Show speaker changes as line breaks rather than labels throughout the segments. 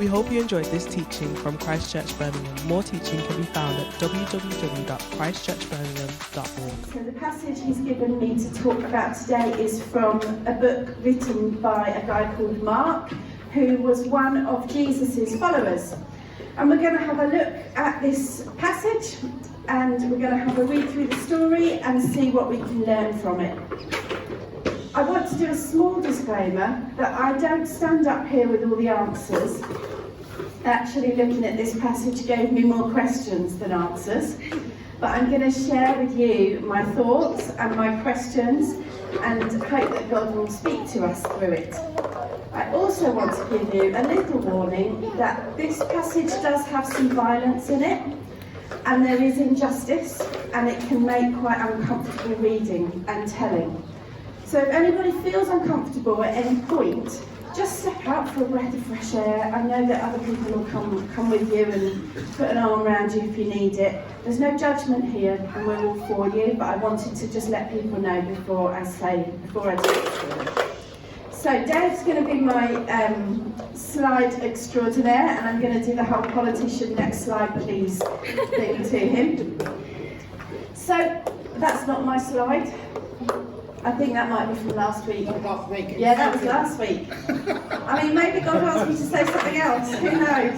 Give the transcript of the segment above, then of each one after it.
We hope you enjoyed this teaching from Christ Church Birmingham. More teaching can be found at www.christchurchbirmingham.org.
So the passage he's given me to talk about today is from a book written by a guy called Mark, who was one of Jesus's followers. And we're going to have a look at this passage, and we're going to have a read through the story and see what we can learn from it. I want to do a small disclaimer that I don't stand up here with all the answers. Actually, looking at this passage gave me more questions than answers. But I'm going to share with you my thoughts and my questions and hope that God will speak to us through it. I also want to give you a little warning that this passage does have some violence in it, and there is injustice, and it can make quite uncomfortable reading and telling. So if anybody feels uncomfortable at any point, just step out for a breath of fresh air. I know that other people will come with you and put an arm around you if you need it. There's no judgment here, and we're all for you, but I wanted to just let people know before I do it. So Dave's going to be my slide extraordinaire, and I'm going to do the whole politician next slide please thing to him. So that's not my slide. I think that might be from last week.
Last week.
Yeah, that was last week. I mean, maybe God wants me to say something else. Who knows?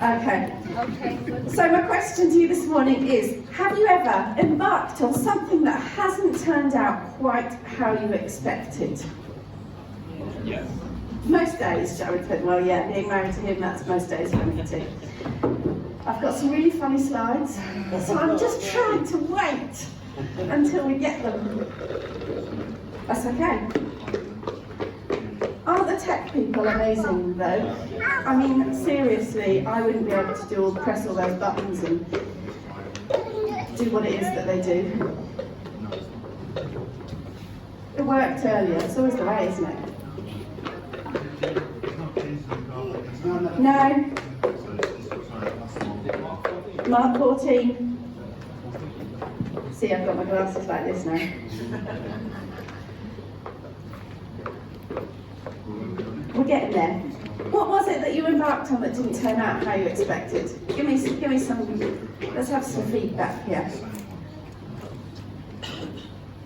Okay. So my question to you this morning is, have you ever embarked on something that hasn't turned out quite how you expected?
Yes.
Most days, shall we put? Well, yeah, being married to him, that's most days for me too. I've got some really funny slides, so I'm just trying to wait until we get them. That's okay. Aren't the tech people amazing though? I mean, seriously, I wouldn't be able to press all those buttons and do what it is that they do. It worked earlier, it's always the way, isn't it? No. Mark 14. See, I've got my glasses like this now. We're getting there. What was it that you embarked on that didn't turn out how you expected? Give me some. Let's have some feedback here.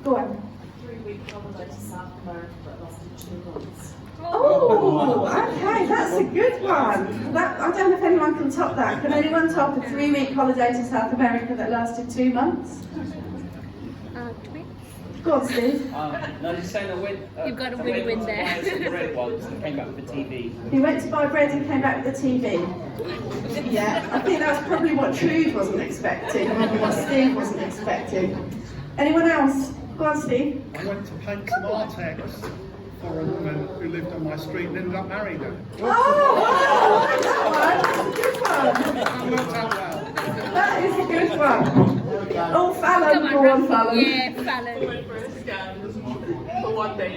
Go on.
3-week holiday to South America that lasted 2 months.
Oh, okay, that's a good one. I don't know if anyone can top that. Can anyone top a 3-week holiday to South America that lasted 2 months? Go on, Steve.
No, just saying I went.
You've got a really win there.
I some bread once and came back with the TV.
He went to buy bread and came back with the TV. Yeah, I think that's probably what Trude wasn't expecting, and what Steve wasn't expecting. Anyone else? Go on, Steve.
I went to paint some Artex for a woman who lived on my street and ended up marrying her.
Oh, wow, that's a good one.
That worked out well.
That is a good one. Oh, Fallon, go on, Fallon.
Yeah, Fallon.
We went for a scan for 1 day.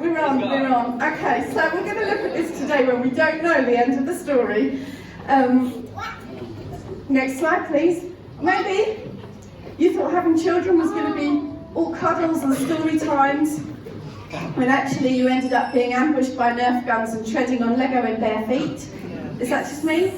We're on. Okay, so we're going to look at this today when we don't know the end of the story. Next slide, please. Maybe you thought having children was going to be all cuddles and story times, when actually you ended up being ambushed by Nerf guns and treading on Lego in bare feet. Is that just me?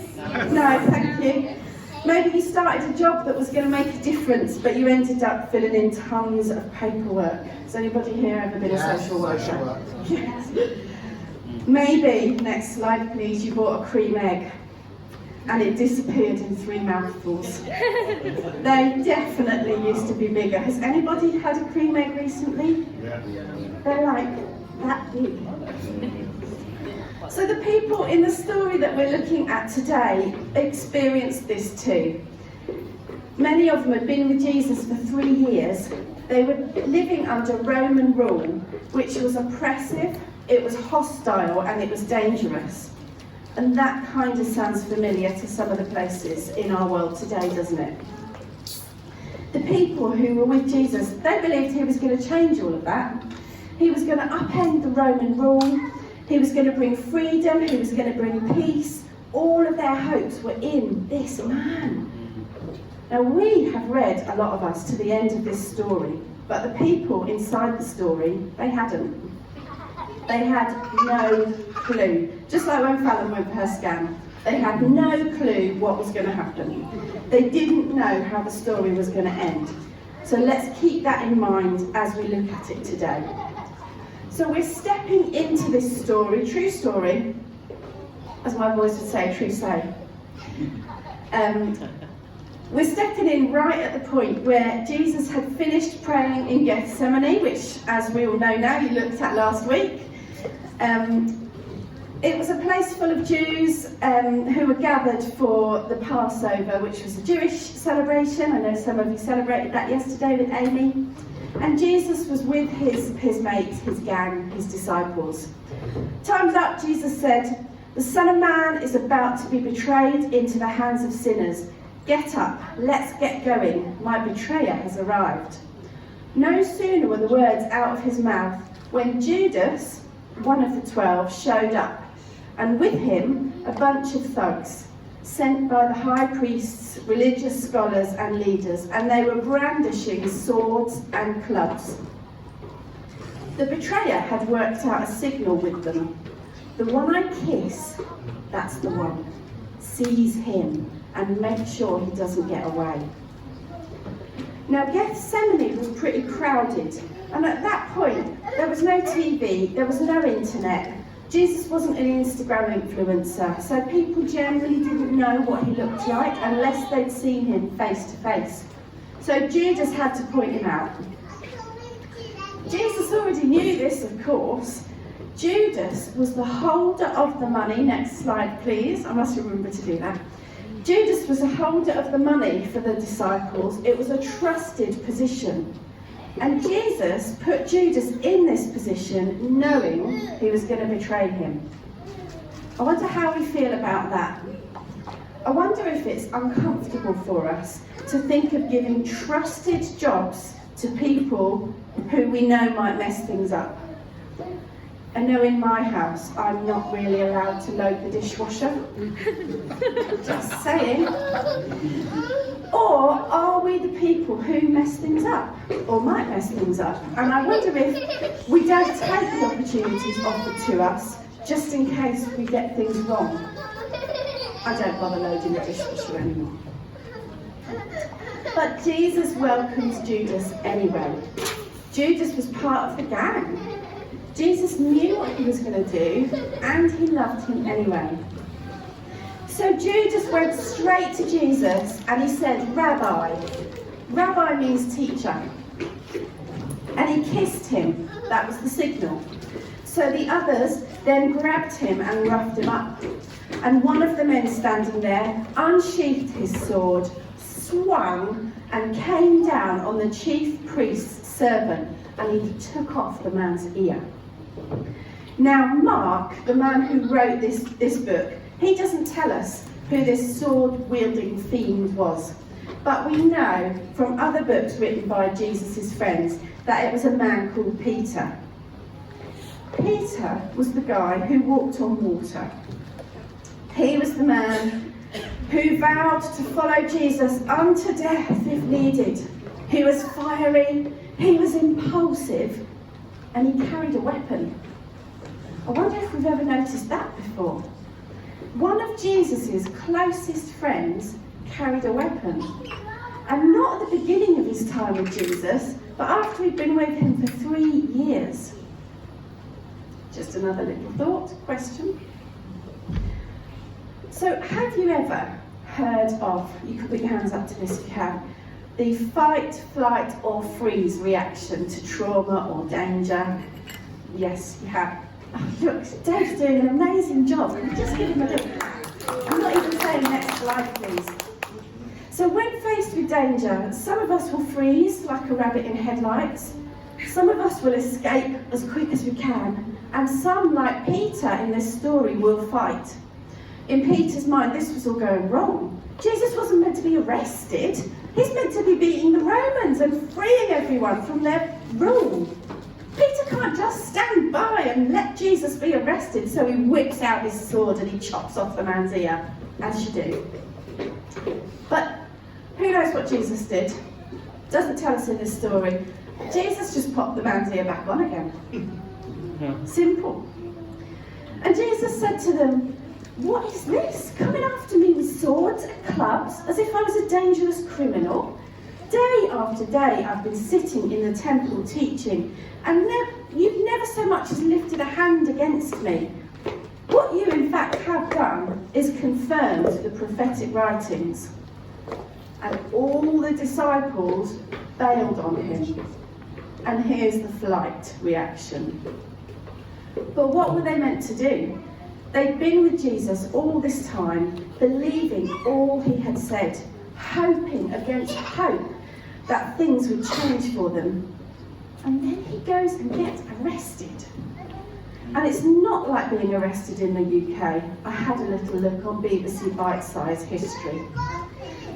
No, thank you. Maybe you started a job that was going to make a difference, but you ended up filling in tons of paperwork. Has anybody here ever been a social worker? Yes. Maybe, next slide please, you bought a cream egg and it disappeared in 3 mouthfuls. They definitely used to be bigger. Has anybody had a cream egg recently?
Yeah.
They're like that big. So the people in the story that we're looking at today experienced this too. Many of them had been with Jesus for 3 years. They were living under Roman rule, which was oppressive, it was hostile, and it was dangerous. And that kind of sounds familiar to some of the places in our world today, doesn't it? The people who were with Jesus, they believed he was going to change all of that. He was going to upend the Roman rule. He was going to bring freedom. He was going to bring peace. All of their hopes were in this man. Now we have read, a lot of us, to the end of this story, but the people inside the story, they hadn't. They had no clue. Just like when Helen went for her scan, they had no clue what was going to happen. They didn't know how the story was going to end. So let's keep that in mind as we look at it today. So we're stepping into this story, true story, as my voice would say, true say. We're stepping in right at the point where Jesus had finished praying in Gethsemane, which, as we all know now, you looked at last week. It was a place full of Jews who were gathered for the Passover, which was a Jewish celebration. I know some of you celebrated that yesterday with Amy. And Jesus was with his mates, his gang, his disciples. Time's up, Jesus said, "The Son of Man is about to be betrayed into the hands of sinners. Get up, let's get going. My betrayer has arrived." No sooner were the words out of his mouth when Judas, one of the 12, showed up, and with him a bunch of thugs sent by the high priests, religious scholars and leaders, and they were brandishing swords and clubs. The betrayer had worked out a signal with them. "The one I kiss, that's the one. Seize him and make sure he doesn't get away." Now Gethsemane was pretty crowded, and at that point there was no TV, there was no internet. Jesus wasn't an Instagram influencer, so people generally didn't know what he looked like unless they'd seen him face to face. So Judas had to point him out. Jesus already knew this, of course. Judas was the holder of the money. Next slide, please. I must remember to do that. Judas was a holder of the money for the disciples. It was a trusted position. And Jesus put Judas in this position knowing he was going to betray him. I wonder how we feel about that. I wonder if it's uncomfortable for us to think of giving trusted jobs to people who we know might mess things up. I know in my house I'm not really allowed to load the dishwasher. Just saying. Or are we the people who mess things up, or might mess things up? And I wonder if we don't take the opportunities offered to us just in case we get things wrong. I don't bother loading the dishwasher anymore. But Jesus welcomed Judas anyway. Judas was part of the gang. Jesus knew what he was going to do, and he loved him anyway. So Judas went straight to Jesus and he said, "Rabbi." Rabbi means teacher. And he kissed him. That was the signal. So the others then grabbed him and roughed him up. And one of the men standing there unsheathed his sword, swung, and came down on the chief priest's servant, and he took off the man's ear. Now Mark, the man who wrote this book, he doesn't tell us who this sword-wielding fiend was. But we know from other books written by Jesus' friends that it was a man called Peter. Peter was the guy who walked on water. He was the man who vowed to follow Jesus unto death if needed. He was fiery, he was impulsive, and he carried a weapon. I wonder if we've ever noticed that before. One of Jesus' closest friends carried a weapon. And not at the beginning of his time with Jesus, but after he'd been with him for 3 years. Just another little thought, question. So have you ever heard of, you can put your hands up to this if you have, the fight, flight or freeze reaction to trauma or danger? Yes, you have. Oh, look, Dave's doing an amazing job. Can you just give him a little clap? I'm not even saying next slide, please. So when faced with danger, some of us will freeze like a rabbit in headlights. Some of us will escape as quick as we can. And some, like Peter in this story, will fight. In Peter's mind, this was all going wrong. Jesus wasn't meant to be arrested. He's meant to be beating the Romans and freeing everyone from their rule. Peter can't just stand by and let Jesus be arrested, so he whips out his sword and he chops off the man's ear, as you do. But who knows knows what Jesus did. Doesn't tell us in this story. Jesus just popped the man's ear back on again. Simple. And Jesus said to them, "What is this? Coming after me with swords and clubs as if I was a dangerous criminal? Day after day I've been sitting in the temple teaching, and you've never so much as lifted a hand against me. What you in fact have done is confirmed the prophetic writings." And all the disciples bailed on him. And here's the flight reaction. But what were they meant to do? They'd been with Jesus all this time, believing all he had said, hoping against hope that things would change for them. And then he goes and gets arrested. And it's not like being arrested in the UK. I had a little look on BBC Bite-Size History.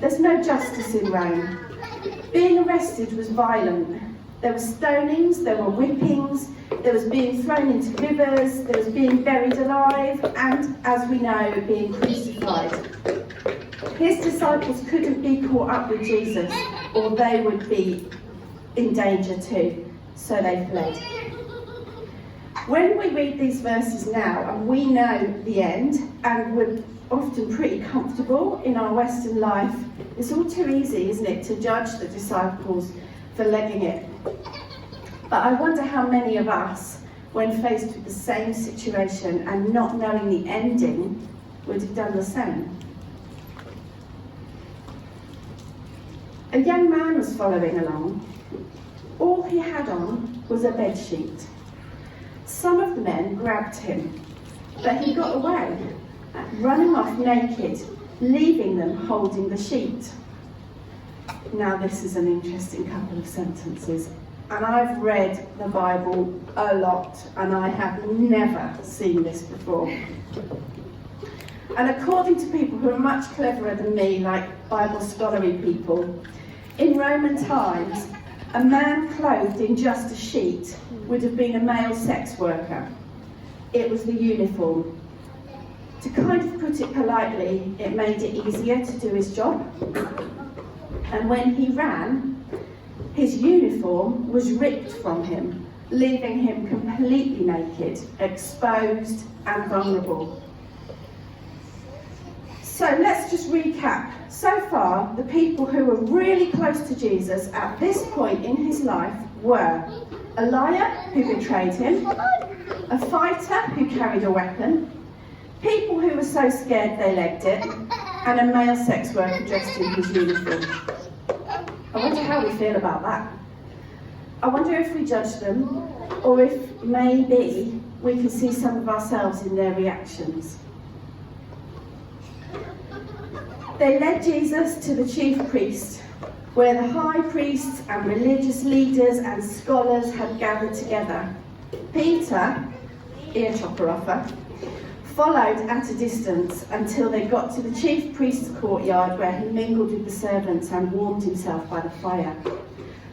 There's no justice in Rome. Being arrested was violent. There were stonings, there were whippings, there was being thrown into rivers, there was being buried alive, and, as we know, being crucified. His disciples couldn't be caught up with Jesus, or they would be in danger too, so they fled. When we read these verses now, and we know the end, and we're often pretty comfortable in our Western life, it's all too easy, isn't it, to judge the disciples for legging it. But I wonder how many of us, when faced with the same situation and not knowing the ending, would have done the same. A young man was following along. All he had on was a bedsheet. Some of the men grabbed him, but he got away, running off naked, leaving them holding the sheet. Now this is an interesting couple of sentences, and I've read the Bible a lot, and I have never seen this before. And according to people who are much cleverer than me, like Bible scholarly people, in Roman times, a man clothed in just a sheet would have been a male sex worker. It was the uniform. To kind of put it politely, it made it easier to do his job. And when he ran, his uniform was ripped from him, leaving him completely naked, exposed and vulnerable. So let's just recap. So far, the people who were really close to Jesus at this point in his life were a liar who betrayed him, a fighter who carried a weapon, people who were so scared they legged it, and a male sex worker dressed in his uniform. I wonder how we feel about that. I wonder if we judge them, or if maybe we can see some of ourselves in their reactions. They led Jesus to the chief priest, where the high priests and religious leaders and scholars had gathered together. Peter, ear chopper offer, followed at a distance until they got to the chief priest's courtyard, where he mingled with the servants and warmed himself by the fire.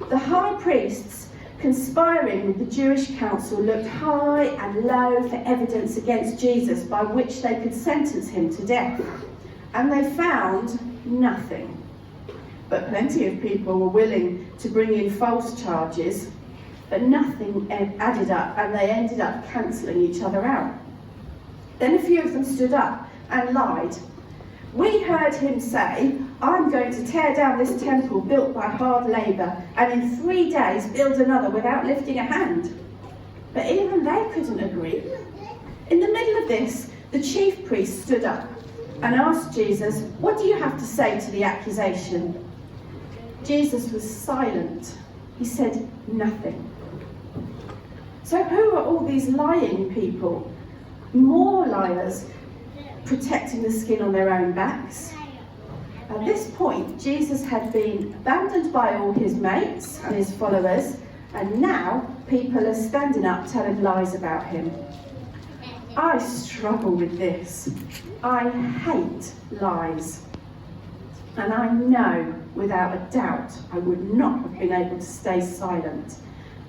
The high priests, conspiring with the Jewish council, looked high and low for evidence against Jesus by which they could sentence him to death. And they found nothing. But plenty of people were willing to bring in false charges, but nothing added up, and they ended up cancelling each other out. Then a few of them stood up and lied. We heard him say, "I'm going to tear down this temple built by hard labour, and in 3 days build another without lifting a hand." But even they couldn't agree. In the middle of this, the chief priest stood up and asked Jesus, "What do you have to say to the accusation?" Jesus was silent. He said nothing. So who are all these lying people? More liars protecting the skin on their own backs. At this point, Jesus had been abandoned by all his mates and his followers, and now people are standing up telling lies about him. I struggle with this. I hate lies. And I know, without a doubt, I would not have been able to stay silent.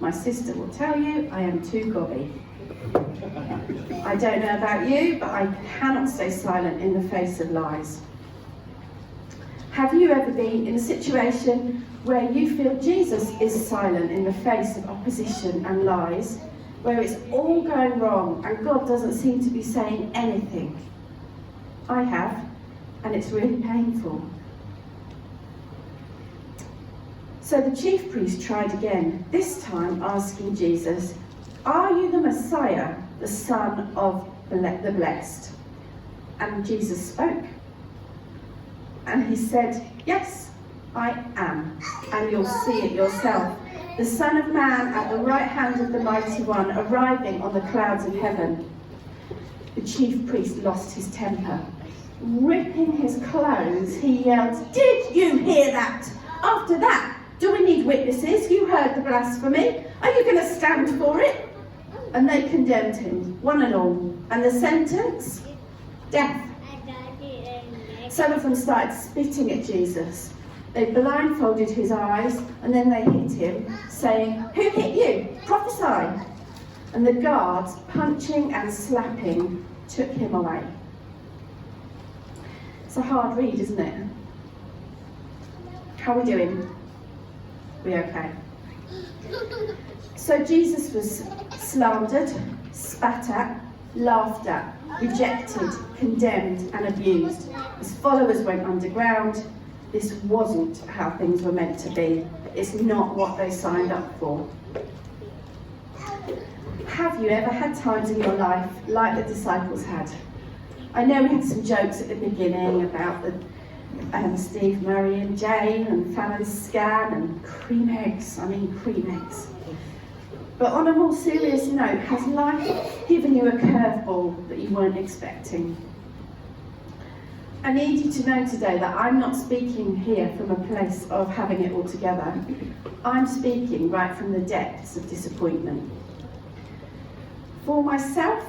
My sister will tell you I am too gobby. I don't know about you, but I cannot stay silent in the face of lies. Have you ever been in a situation where you feel Jesus is silent in the face of opposition and lies, where it's all going wrong and God doesn't seem to be saying anything? I have, and it's really painful. So the chief priest tried again, this time asking Jesus, "Are you the Messiah, the Son of the Blessed?" And Jesus spoke. And he said, "Yes, I am, and you'll see it yourself. The Son of Man at the right hand of the Mighty One, arriving on the clouds of heaven." The chief priest lost his temper. Ripping his clothes, he yelled, "Did you hear that? After that, do we need witnesses? You heard the blasphemy. Are you going to stand for it?" And they condemned him, one and all. And the sentence? Death. Some of them started spitting at Jesus. They blindfolded his eyes and then they hit him, saying, "Who hit you? Prophesy." And the guards, punching and slapping, took him away. It's a hard read, isn't it? How are we doing? We okay? So Jesus was slandered, spat at, laughed at, rejected, condemned and abused. His followers went underground. This wasn't how things were meant to be. It's not what they signed up for. Have you ever had times in your life like the disciples had? I know we had some jokes at the beginning about Steve, Murray and Jane and Fallon's scan and cream eggs. But on a more serious note, has life given you a curveball that you weren't expecting? I need you to know today that I'm not speaking here from a place of having it all together. I'm speaking right from the depths of disappointment. For myself,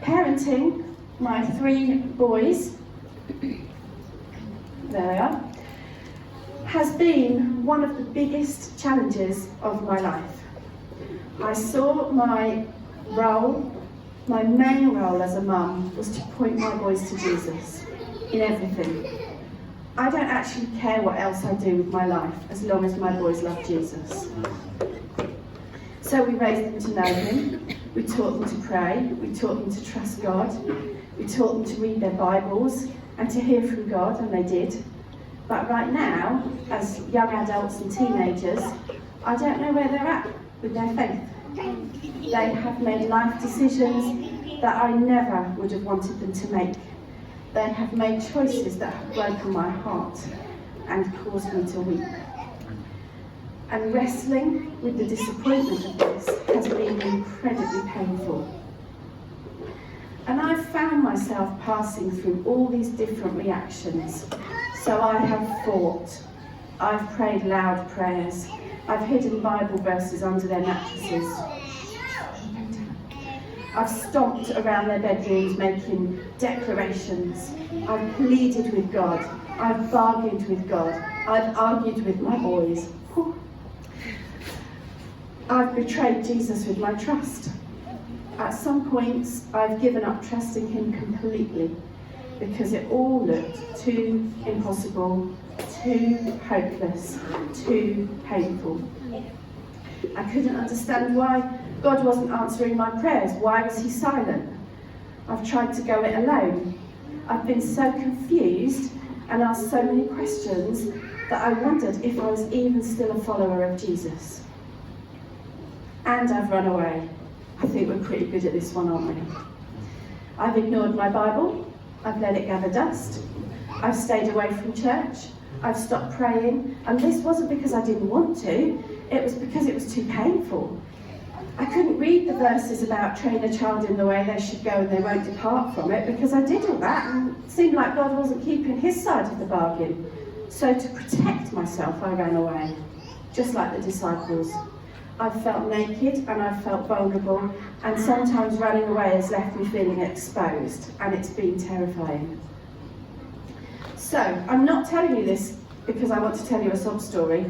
parenting my 3 boys, there they are, has been one of the biggest challenges of my life. I saw my main role as a mum was to point my boys to Jesus in everything. I don't actually care what else I do with my life as long as my boys love Jesus. So we raised them to know him, we taught them to pray, we taught them to trust God, we taught them to read their Bibles and to hear from God, and they did. But right now, as young adults and teenagers, I don't know where they're at with their faith. They have made life decisions that I never would have wanted them to make. They have made choices that have broken my heart and caused me to weep. And wrestling with the disappointment of this has been incredibly painful. And I've found myself passing through all these different reactions. So I have fought, I've prayed loud prayers, I've hidden Bible verses under their mattresses. I've stomped around their bedrooms making declarations. I've pleaded with God. I've bargained with God. I've argued with my boys. Whew. I've betrayed Jesus with my trust. At some points, I've given up trusting him completely because it all looked too impossible, too hopeless, too painful. I couldn't understand why God wasn't answering my prayers. Why was he silent? I've tried to go it alone. I've been so confused and asked so many questions that I wondered if I was even still a follower of Jesus. And I've run away. I think we're pretty good at this one, aren't we? I've ignored my Bible. I've let it gather dust. I've stayed away from church. I've stopped praying. And this wasn't because I didn't want to. It was because it was too painful. I couldn't read the verses about train a child in the way they should go and they won't depart from it because I did all that and it seemed like God wasn't keeping his side of the bargain. So to protect myself, I ran away, just like the disciples. I've felt naked and I've felt vulnerable, and sometimes running away has left me feeling exposed, and it's been terrifying. So, I'm not telling you this because I want to tell you a sob story.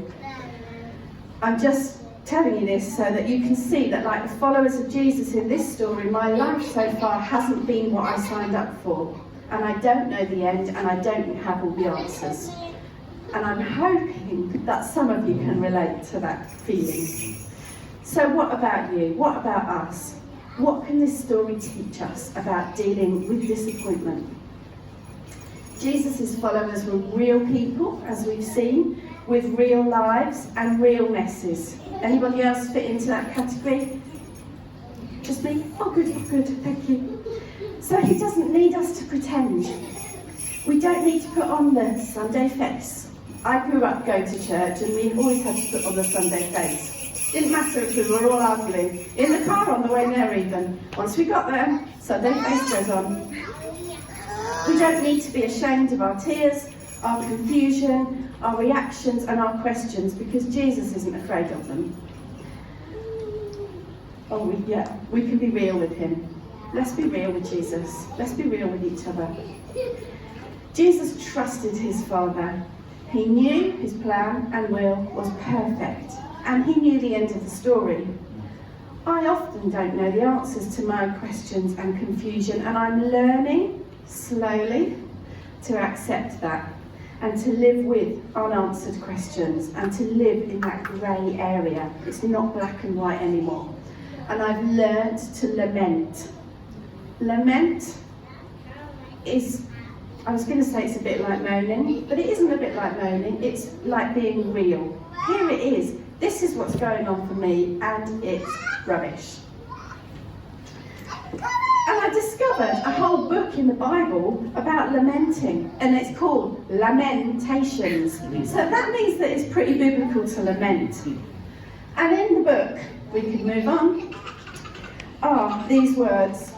I'm just telling you this so that you can see that, like the followers of Jesus in this story, my life so far hasn't been what I signed up for, and I don't know the end and I don't have all the answers. And I'm hoping that some of you can relate to that feeling. So what about you? What about us? What can this story teach us about dealing with disappointment? Jesus' followers were real people, as we've seen, with real lives and real messes. Anybody else fit into that category? Just me? Oh, good, thank you. So he doesn't need us to pretend. We don't need to put on the Sunday face. I grew up going to church and we always had to put on the Sunday face. Didn't matter if we were all arguing, in the car on the way there even. Once we got there, Sunday face goes on. We don't need to be ashamed of our tears, our confusion, our reactions and our questions, because Jesus isn't afraid of them. Oh, we can be real with him. Let's be real with Jesus. Let's be real with each other. Jesus trusted his Father. He knew his plan and will was perfect, and he knew the end of the story. I often don't know the answers to my questions and confusion, and I'm learning slowly to accept that and to live with unanswered questions and to live in that grey area. It's not black and white anymore. And I've learned to lament. Lament is, I was going to say it's a bit like moaning, but it isn't a bit like moaning, it's like being real. Here it is. This is what's going on for me, and it's rubbish. And I discovered a whole book in the Bible about lamenting, and it's called Lamentations. So that means that it's pretty biblical to lament. And in the book, we can move on, are these words.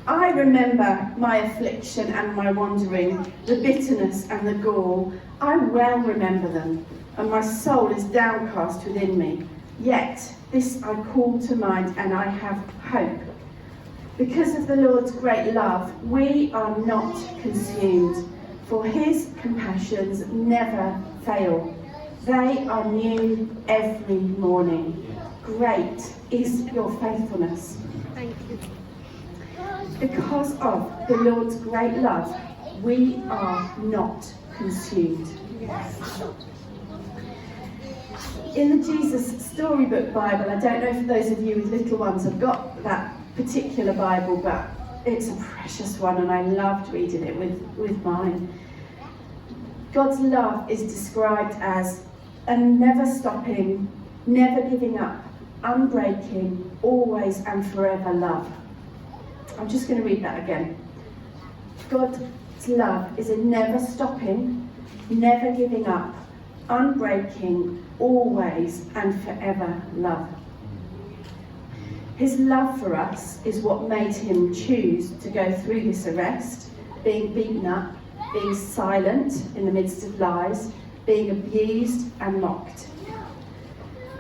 I remember my affliction and my wandering, the bitterness and the gall. I well remember them, and my soul is downcast within me. Yet this I call to mind, and I have hope. Because of the Lord's great love, we are not consumed, for his compassions never fail. They are new every morning. Great is your faithfulness.
Thank you.
Because of the Lord's great love, we are not consumed. In the Jesus Storybook Bible, I don't know if those of you with little ones have got that particular Bible, but it's a precious one and I loved reading it with mine. God's love is described as a never stopping, never giving up, unbreaking, always and forever love. I'm just going to read that again. God's love is a never stopping, never giving up, unbreaking, always and forever love. His love for us is what made him choose to go through this arrest, being beaten up, being silent in the midst of lies, being abused and mocked.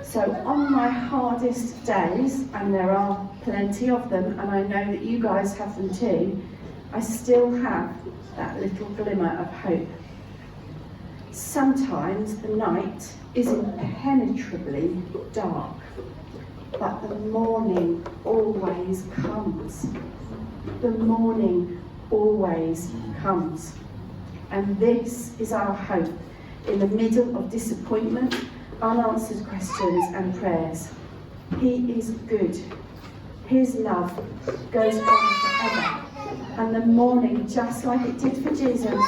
So on my hardest days, and there are plenty of them, and I know that you guys have them too, I still have that little glimmer of hope. Sometimes the night is impenetrably dark, but the morning always comes. The morning always comes. And this is our hope in the middle of disappointment, unanswered questions and prayers. He is good. His love goes on forever. And the morning, just like it did for Jesus,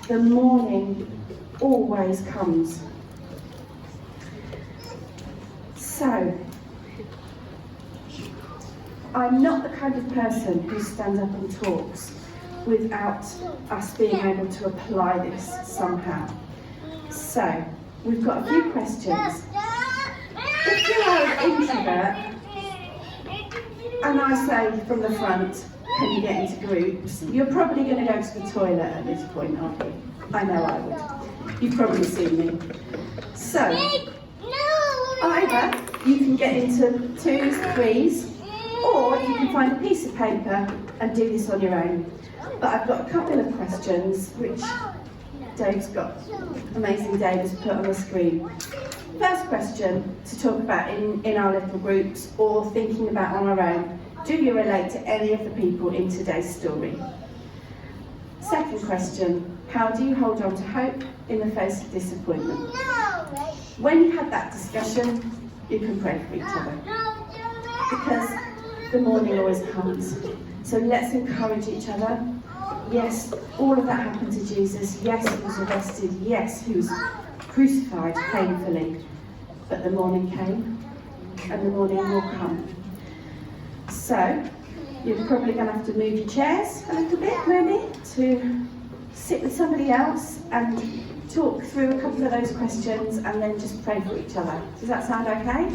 the morning always comes. So, I'm not the kind of person who stands up and talks without us being able to apply this somehow. So, we've got a few questions. If you are an introvert, and I say from the front, can you get into groups, you're probably going to go to the toilet at this point, aren't you? I know I would. You've probably seen me. So, either you can get into 2s, 3s, or you can find a piece of paper and do this on your own. But I've got a couple of questions which Dave's got, amazing Dave has put on the screen. First question to talk about in our little groups or thinking about on our own. Do you relate to any of the people in today's story? Second question, how do you hold on to hope in the face of disappointment. When you have that discussion, you can pray for each other, because the morning always comes. So let's encourage each other. Yes, all of that happened to Jesus. Yes, he was arrested. Yes, he was crucified painfully. But the morning came, and the morning will come. So, you're probably going to have to move your chairs a little bit, maybe, to sit with somebody else and talk through a couple of those questions and then just pray for each other. Does that sound okay?